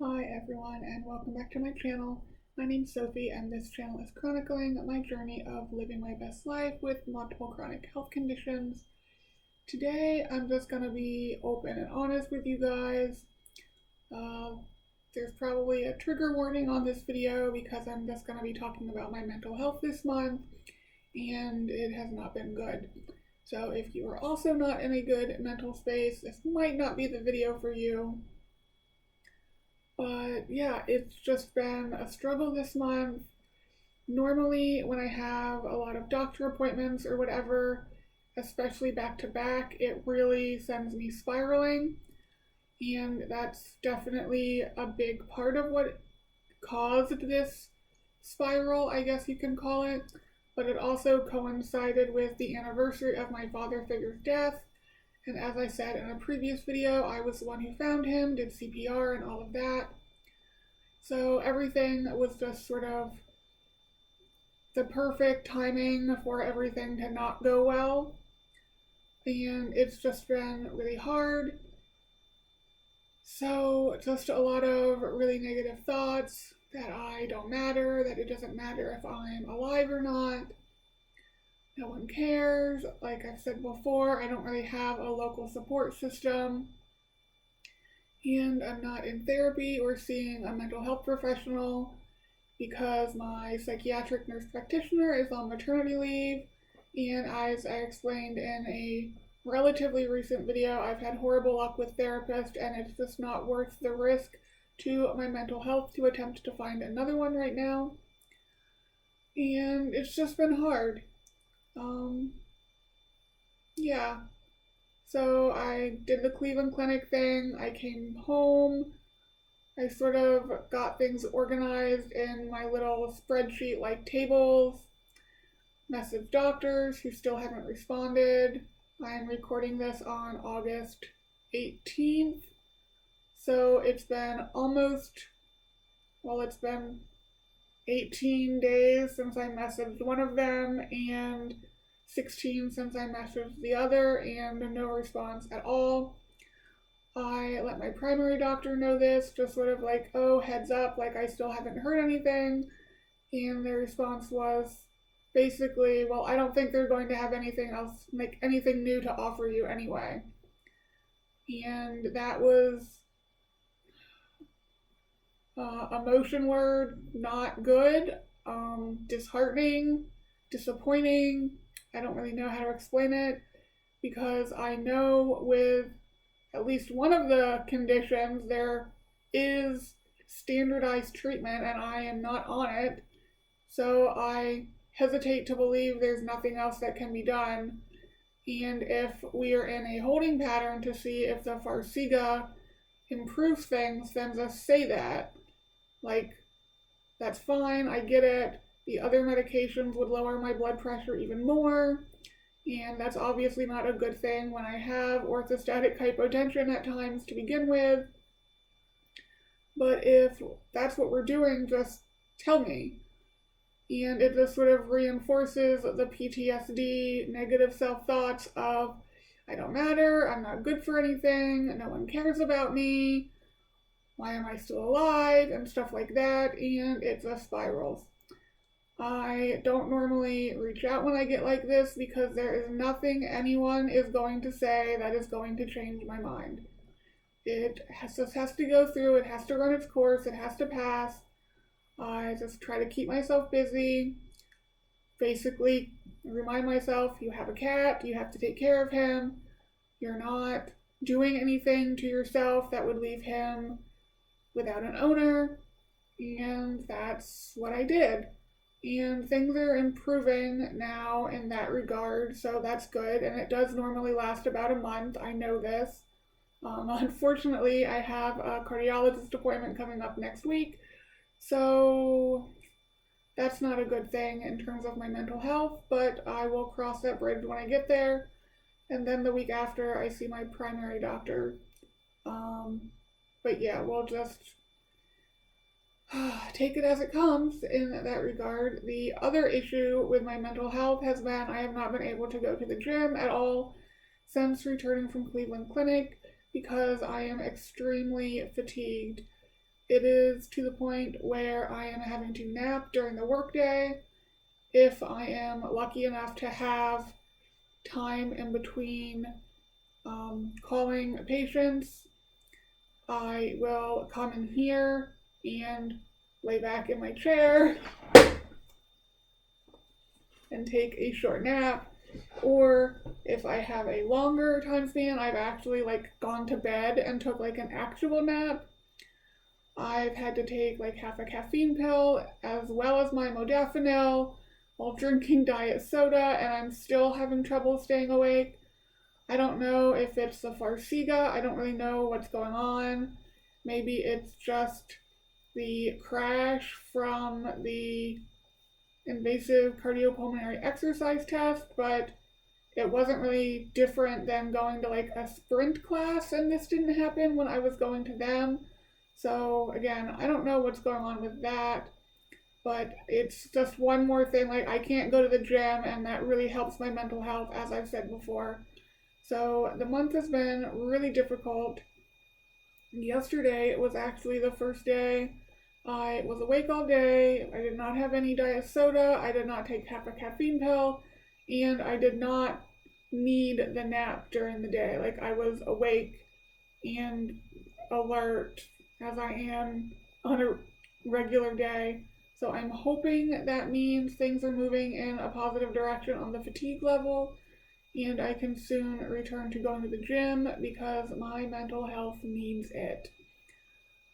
Hi everyone and welcome back to my channel. My name's Sophie and this channel is chronicling my journey of living my best life with multiple chronic health conditions. Today I'm just going to be open and honest with you guys. There's probably a trigger warning on this video because I'm just going to be talking about my mental health this month and it has not been good. So if you are also not in a good mental space, this might not be the video for you. But yeah, it's just been a struggle this month. Normally, when I have a lot of doctor appointments or whatever, especially back to back, it really sends me spiraling. And that's definitely a big part of what caused this spiral, I guess you can call it. But it also coincided with the anniversary of my father figure's death. And as I said in a previous video, I was the one who found him, did CPR and all of that. So everything was just sort of the perfect timing for everything to not go well. And it's just been really hard. So just a lot of really negative thoughts that I don't matter, that it doesn't matter if I'm alive or not. No one cares. Like I've said before, I don't really have a local support system. And I'm not in therapy or seeing a mental health professional because my psychiatric nurse practitioner is on maternity leave. And as I explained in a relatively recent video, I've had horrible luck with therapists and it's just not worth the risk to my mental health to attempt to find another one right now. And it's just been hard. Yeah. So I did the Cleveland Clinic thing. I came home. I sort of got things organized in my little spreadsheet like tables. Messaged doctors who still haven't responded. I'm recording this on August 18th. So it's been it's been 18 days since I messaged one of them and 16 since I messaged the other, and no response at all. I let my primary doctor know this, just sort of like, oh, heads up, like I still haven't heard anything. And their response was basically, well, I don't think they're going to have anything else, like anything new to offer you anyway. And that was a motion word, not good, disheartening, disappointing. I don't really know how to explain it because I know with at least one of the conditions there is standardized treatment and I am not on it. So I hesitate to believe there's nothing else that can be done. And if we are in a holding pattern to see if the Farxiga improves things, then just say that. Like, that's fine, I get it. The other medications would lower my blood pressure even more, and that's obviously not a good thing when I have orthostatic hypotension at times to begin with. But if that's what we're doing, just tell me. And it just sort of reinforces the PTSD, negative self-thoughts of, I don't matter, I'm not good for anything, no one cares about me, why am I still alive, and stuff like that, and it just spirals. I don't normally reach out when I get like this because there is nothing anyone is going to say that is going to change my mind. It just has to go through, it has to run its course, it has to pass. I just try to keep myself busy. Basically, remind myself, you have a cat, you have to take care of him. You're not doing anything to yourself that would leave him without an owner. And that's what I did. And things are improving now in that regard, so that's good. And it does normally last about a month. I know this. Unfortunately, I have a cardiologist appointment coming up next week, so that's not a good thing in terms of my mental health, but I will cross that bridge when I get there. And then the week after, I see my primary doctor. But yeah, we'll just take it as it comes in that regard. The other issue with my mental health has been I have not been able to go to the gym at all since returning from Cleveland Clinic because I am extremely fatigued. it is to the point where I am having to nap during the workday. If I am lucky enough to have time in between calling patients, I will come in here and lay back in my chair and take a short nap. Or if I have a longer time span, I've actually gone to bed and took an actual nap. I've had to take half a caffeine pill as well as my modafinil while drinking diet soda, and I'm still having trouble staying awake. I don't know if it's the Farxiga. I don't really know what's going on. Maybe it's just the crash from the invasive cardiopulmonary exercise test, but it wasn't really different than going to a sprint class, and this didn't happen when I was going to them. So again, I don't know what's going on with that, but it's just one more thing. I can't go to the gym, and that really helps my mental health, as I've said before. So the month has been really difficult. Yesterday was actually the first day I was awake all day. I did not have any diet soda. I did not take half a caffeine pill, and I did not need the nap during the day. I was awake and alert as I am on a regular day. So I'm hoping that means things are moving in a positive direction on the fatigue level, and I can soon return to going to the gym because my mental health needs it.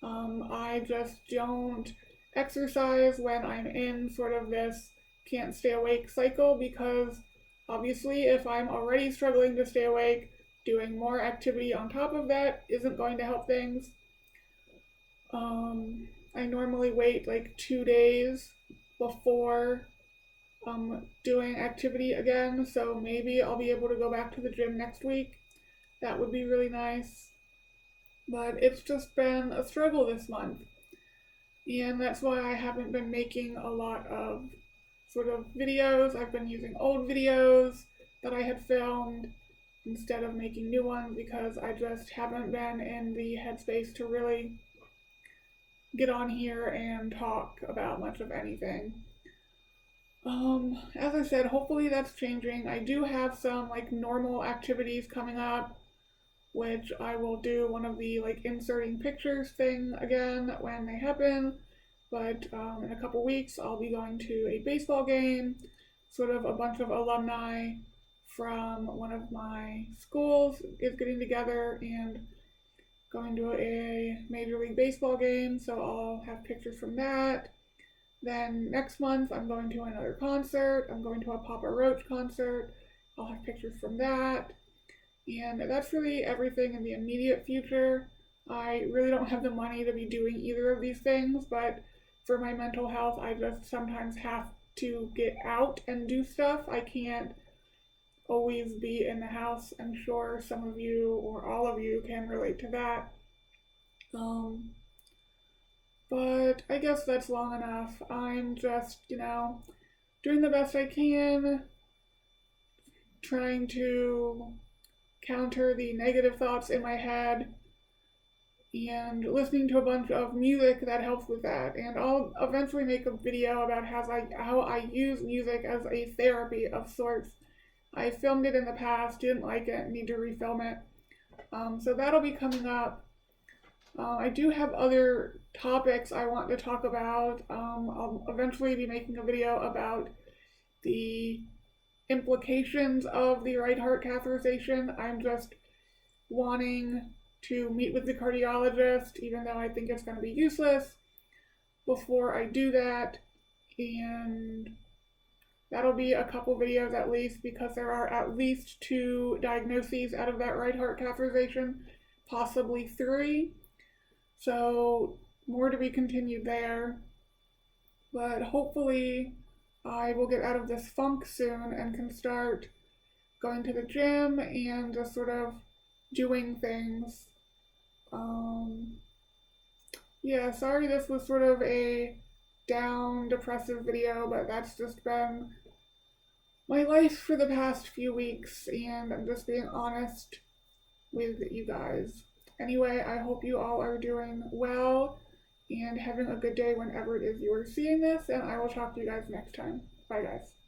I just don't exercise when I'm in sort of this can't stay awake cycle, because obviously if I'm already struggling to stay awake, doing more activity on top of that isn't going to help things. I normally wait 2 days before doing activity again, so maybe I'll be able to go back to the gym next week. That would be really nice. But it's just been a struggle this month, and that's why I haven't been making a lot of sort of videos. I've been using old videos that I had filmed instead of making new ones, because I just haven't been in the headspace to really get on here and talk about much of anything. As I said, hopefully that's changing. I do have some normal activities coming up, which I will do one of the inserting pictures thing again when they happen. But in a couple weeks, I'll be going to a baseball game. Sort of a bunch of alumni from one of my schools is getting together and going to a Major League Baseball game, so I'll have pictures from that. Then next month, I'm going to another concert. I'm going to a Papa Roach concert. I'll have pictures from that. And that's really everything in the immediate future. I really don't have the money to be doing either of these things, but for my mental health, I just sometimes have to get out and do stuff. I can't always be in the house. I'm sure some of you or all of you can relate to that. But I guess that's long enough. I'm just, doing the best I can, trying to counter the negative thoughts in my head, and listening to a bunch of music that helps with that. And I'll eventually make a video about how I use music as a therapy of sorts. I filmed it in the past, didn't like it, need to refilm it. So that'll be coming up. I do have other topics I want to talk about. I'll eventually be making a video about the implications of the right heart catheterization. I'm just wanting to meet with the cardiologist, even though I think it's going to be useless, before I do that. And that'll be a couple videos at least, because there are at least 2 diagnoses out of that right heart catheterization, possibly 3. So more to be continued there. But hopefully I will get out of this funk soon and can start going to the gym and just sort of doing things. Yeah, sorry this was sort of a down, depressive video, but that's just been my life for the past few weeks, and I'm just being honest with you guys. Anyway, I hope you all are doing well, and having a good day whenever it is you are seeing this, and I will talk to you guys next time. Bye, guys.